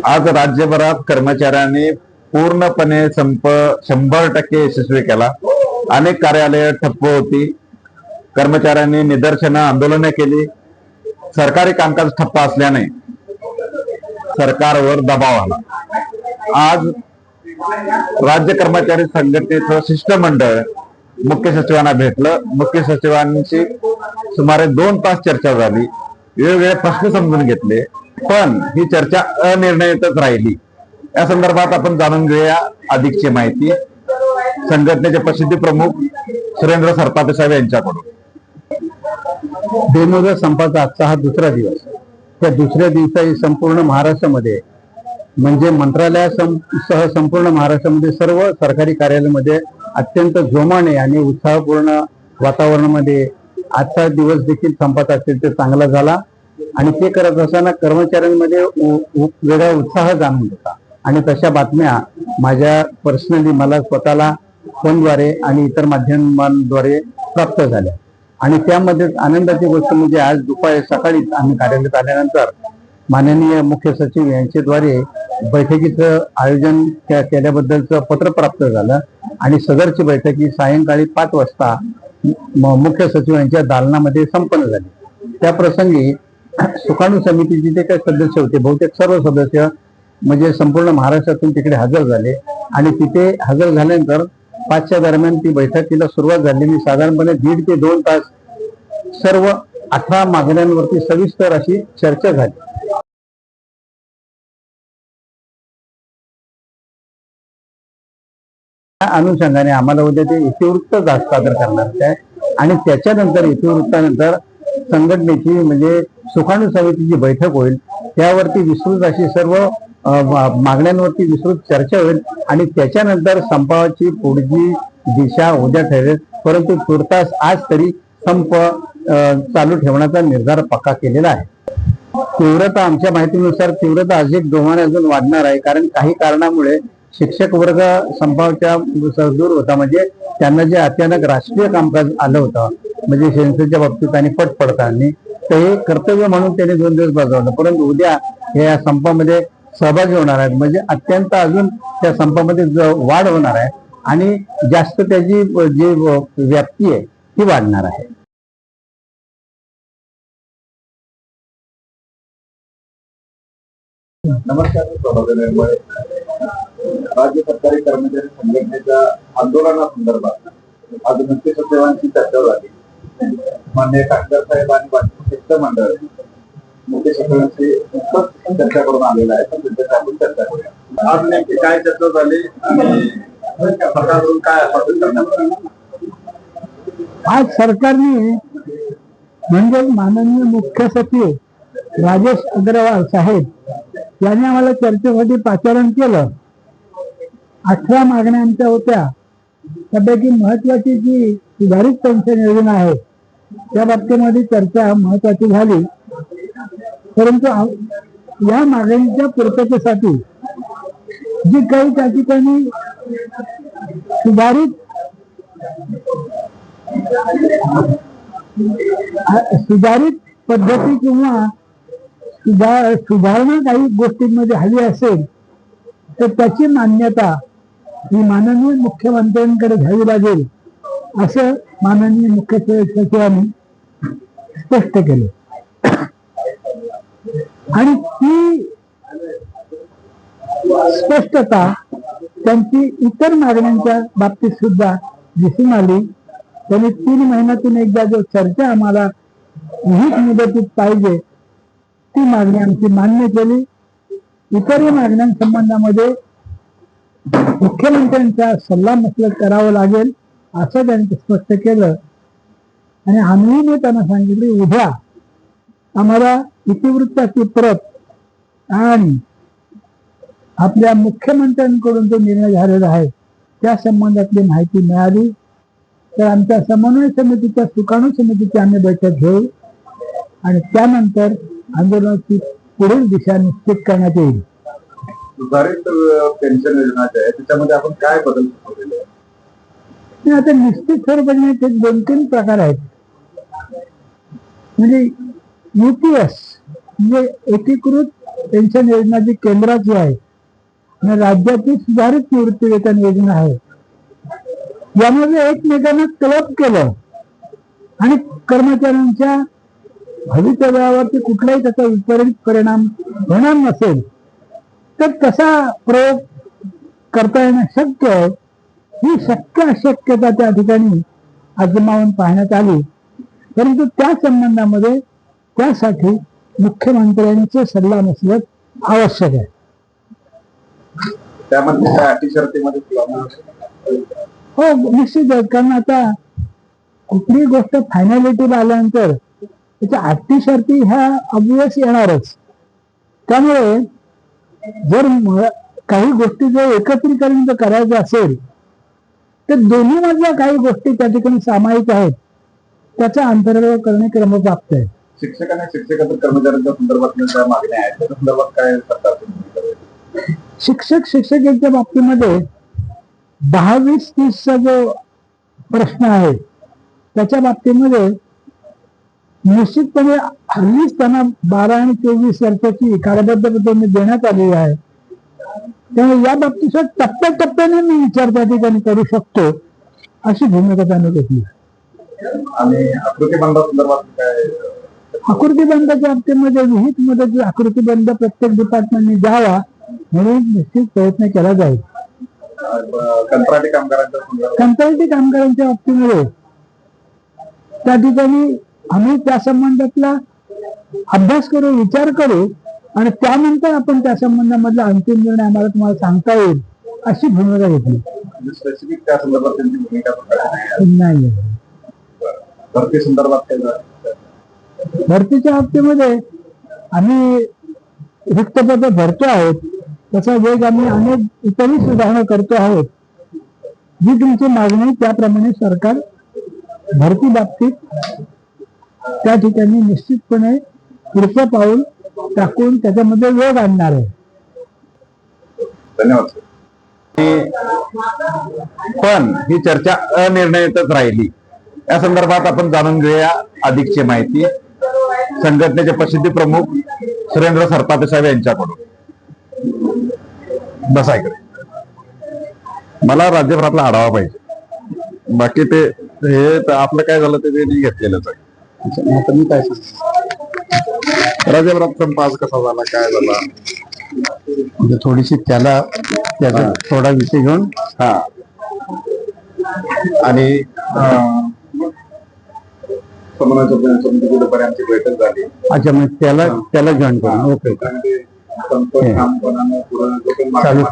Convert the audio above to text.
आज राज्यभरात कर्मचाऱ्यांनी पूर्णपणे संप 100% यशस्वी केला। अनेक कार्यालय ठप्प होती, कर्मचाऱ्यांनी निदर्शनं आंदोलने केली। सरकारी कामकाज ठप्प असल्याने सरकारवर दबाव आला। आज राज्य कर्मचारी संघटनेचं शिष्टमंडळ मुख्य सचिवांना भेटलं। मुख्य सचिवांची सुमारे 2 तास चर्चा झाली, वेगवेगळे प्रश्न समजून घेतले, पण ही चर्चा अनिर्णितच राहिली। या संदर्भात आपण जाणून घेऊया अधिकची माहिती संघटनेचे प्रसिद्धी प्रमुख सुरेंद्र सरपाते साहेब यांच्याकडून। बेमुदत संपाचा आजचा हा दुसरा दिवस। त्या दुसऱ्या दिवसाही संपूर्ण महाराष्ट्रामध्ये म्हणजे मंत्रालयासह संपूर्ण महाराष्ट्रामध्ये सर्व सरकारी कार्यालयामध्ये अत्यंत जोमाने आणि उत्साहपूर्ण वातावरणामध्ये आजचा दिवस देखील संपाचा अत्यंत चांगला झाला। आणि ते करत असताना कर्मचाऱ्यांमध्ये वेगळा उत्साह जाणवत होता। आणि तशा बातम्या माझ्या पर्सनली मला स्वतःला फोनद्वारे आणि इतर माध्यमांद्वारे प्राप्त झाल्या। आणि त्यामध्ये आनंदाची गोष्ट म्हणजे आज दुपारी सकाळीच आम्ही कार्यालयात आल्यानंतर माननीय मुख्य सचिव यांच्याद्वारे बैठकीचं आयोजन केल्याबद्दलचं पत्र प्राप्त झालं। आणि सदरची बैठकी सायंकाळी 5 वाजता मुख्य सचिव यांच्या दालनामध्ये संपन्न झाली। त्या प्रसंगी सुकाणू समितीचे जे काही सदस्य होते बहुतेक सर्व सदस्य म्हणजे संपूर्ण महाराष्ट्रातून तिकडे हजर झाले। आणि तिथे हजर झाल्यानंतर 5च्या दरम्यान ती बैठकीला सुरुवात झाली। साधारणपणे 1.5 ते 2 तास सर्व 18 मागण्यांवरती सविस्तर अशी चर्चा झाली। अनुषंगाने आम्हाला उद्या ते इतिवृत्त सादर करणार आहे। आणि त्याच्यानंतर इतिवृत्तानंतर संघटनेची म्हणजे सुकाणू समितीची बैठक होईल, त्यावरती विस्तृत अशी सर्व मागण्यांवरती विस्तृत चर्चा होईल। आणि त्याच्यानंतर संपाची पुढची दिशा उद्या ठरेल, परंतु तुर्तास आज तरी संप चालू ठेवण्याचा निर्धार पक्का केलेला आहे। तीव्रता आमच्या माहितीनुसार तीव्रता अजून जोमाने अजून वाढणार आहे, कारण काही कारणामुळे शिक्षक वर्ग संपाच्या दूर होता। म्हणजे त्यांना जे अचानक राष्ट्रीय कामकाज आलं होतं म्हणजे सेन्सरच्या बाबतीत आणि पट पडताळणी, तर हे कर्तव्य म्हणून त्यांनी 2 दिवस बजावलं, परंतु उद्या हे या संपामध्ये सहभागी होणार आहेत। म्हणजे अत्यंत अजून त्या संपामध्ये वाढ होणार आहे आणि जास्त त्याची जी व्याप्ती आहे ती वाढणार आहे। नमस्कार, राज्य सरकारी कर्मचारी संघटनेच्या आंदोलनासंदर्भात आज मुख्य सचिवांची चर्चा झाली। माननीय खासदार साहेब आणि बाकीचे शिष्टमंडळ मुख्य सचिवांची चर्चा करून आलेला आहे, तर त्याच्यात आपण चर्चा करूया। आज नेमकी काय चर्चा झाली आणि सरकारकडून काय आश्वासन करण्यात आलं? आज सरकारने म्हणजे माननीय मुख्य सचिव राजेश अग्रवाल साहेब यांनी आम्हाला चर्चेसाठी पाचारण केलं। 18 मागण्या आमच्या होत्या, त्यापैकी महत्वाची जी सुधारित पेन्शन योजना आहे त्या बाबतीमध्ये चर्चा महत्वाची झाली। परंतु या मागणीच्या पूर्ततेसाठी जी काही त्या ठिकाणी सुधारित पद्धती किंवा सुधारणा काही गोष्टींमध्ये हवी असेल तर त्याची मान्यता ही माननीय मुख्यमंत्र्यांकडे घ्यावी लागेल, असं माननीय मुख्य सचिवांनी स्पष्ट केले। आणि ती स्पष्टता त्यांची इतर मागण्यांच्या बाबतीत सुद्धा दिसून आली। त्यांनी 3 महिन्यातून एकदा जो चर्चा आम्हाला विहित मुदतीत पाहिजे ती मागणी आमची मान्य केली। इतर मागण्यांसंबंधामध्ये मुख्यमंत्र्यांचा सल्ला मसलत करावा लागेल असं त्यांनी स्पष्ट केलं। आणि आम्ही त्यांना सांगितले उद्या आम्हाला इतिवृत्ताची प्रत आणि आपल्या मुख्यमंत्र्यांकडून जो निर्णय झालेला आहे त्या संबंधातली माहिती मिळाली तर आमच्या समन्वय समितीच्या सुकाणू समितीची आम्ही बैठक घेऊ आणि त्यानंतर आंदोलनाची पुढील दिशा निश्चित करण्यात येईल। सुधारित पेन्शन योजना आहे त्याच्यामध्ये आपण काय बदल केलेले आहे? आता निश्चित स्वरूपाने 2-3 प्रकार आहेत। म्हणजे यूपीएस म्हणजे एकीकृत पेन्शन योजना जी केंद्राची आहे आणि राज्याची सुधारित निवृत्ती वेतन योजना आहे, यामध्ये एकमेकांना क्लब केलं आणि कर्मचाऱ्यांच्या भवितव्यावरती कुठलाही त्याचा विपरीत परिणाम होणार नसेल तर कसा प्रयोग करता येणं शक्य आहे, ही शक्य अशक्यता त्या ठिकाणी आजमावून पाहण्यात आली. परंतु त्या संबंधामध्ये त्यासाठी मुख्यमंत्र्यांचे सल्लामसलत आवश्यक आहे. त्यामध्ये काय अटी शर्तीमध्ये हो, निश्चित आहे. कारण आता कुठलीही गोष्ट फायनॅलिटीला आल्यानंतर त्याच्या अटी शर्ती ह्या ऑब्वियस येणारच. त्यामुळे जर काही गोष्टी जर एकत्रीकरण जर करायचं असेल तर दोन्ही मधल्या काही गोष्टी त्या ठिकाणी सामायिक आहेत, त्याचा अंतर्भाव करणे क्रमप्राप्त आहे. शिक्षकांना शिक्षकेतर कर्मचाऱ्यांच्या संदर्भात मागण्या आहेत, त्या संदर्भात काय सरकारचे? शिक्षकेच्या बाबतीमध्ये 10-20-30चा जो प्रश्न आहे त्याच्या बाबतीमध्ये निश्चितपणे हल्लीच त्यांना 12 आणि 23 वर्षाची कालबद्ध पद्धतीने देण्यात आलेली आहे. त्यामुळे या बाबतीत टप्प्याटप्प्याने मी विचार त्या ठिकाणी करू शकतो अशी भूमिका त्यांनी घेतली. आणि आकृतीबंधासंदर्भात काय? आकृतीबंधाच्या बाबतीमध्ये विहित मुदत आकृतीबंध प्रत्येक डिपार्टमेंटने द्यावा म्हणून निश्चित प्रयत्न केला जाईल. कंत्राटी कामगारांच्या बाबतीमध्ये त्या ठिकाणी आम्ही त्या संबंधातला अभ्यास करू, विचार करू आणि त्यानंतर आपण त्या संबंधामधला अंतिम निर्णय आम्हाला तुम्हाला सांगता येईल अशी भूमिका घेतली. स्पेसिफिक त्या संदर्भात त्यांची भूमिका नाही. भरती संदर्भात काय? भरतीच्या बाबतीमध्ये आम्ही रिक्त पद भरतो आहोत, त्याचा वेग आम्ही अनेक इतरही सुधारणा करतो आहोत. जी तुमची मागणी त्याप्रमाणे सरकार भरती बाबतीत त्या ठिकाणी निश्चितपणे पुढचं पाऊल टाकून त्याच्यामध्ये वेग आणणार आहे. धन्यवाद. पण ही चर्चा अनिर्णितच राहिली. या संदर्भात आपण जाणून घेऊया अधिकची माहिती संघटनेचे प्रसिद्धी प्रमुख सुरेंद्र सरपाते साहेब यांच्याकडून. बसा इकडे. मला राज्यभरातला आढावा पाहिजे. बाकी ते हे आपलं काय झालं ते घेतलेलंच आहे. आता मी काय सांगतो, राज्यभरात संप आज कसा झाला, काय झाला, म्हणजे थोडीशी त्याचा थोडा विषय घेऊन आणि समितीपर्यंत बैठक झाली. अच्छा, मग त्याला जॉईन करून ओके. संप ठामपणाने पुढे जो काही मागणी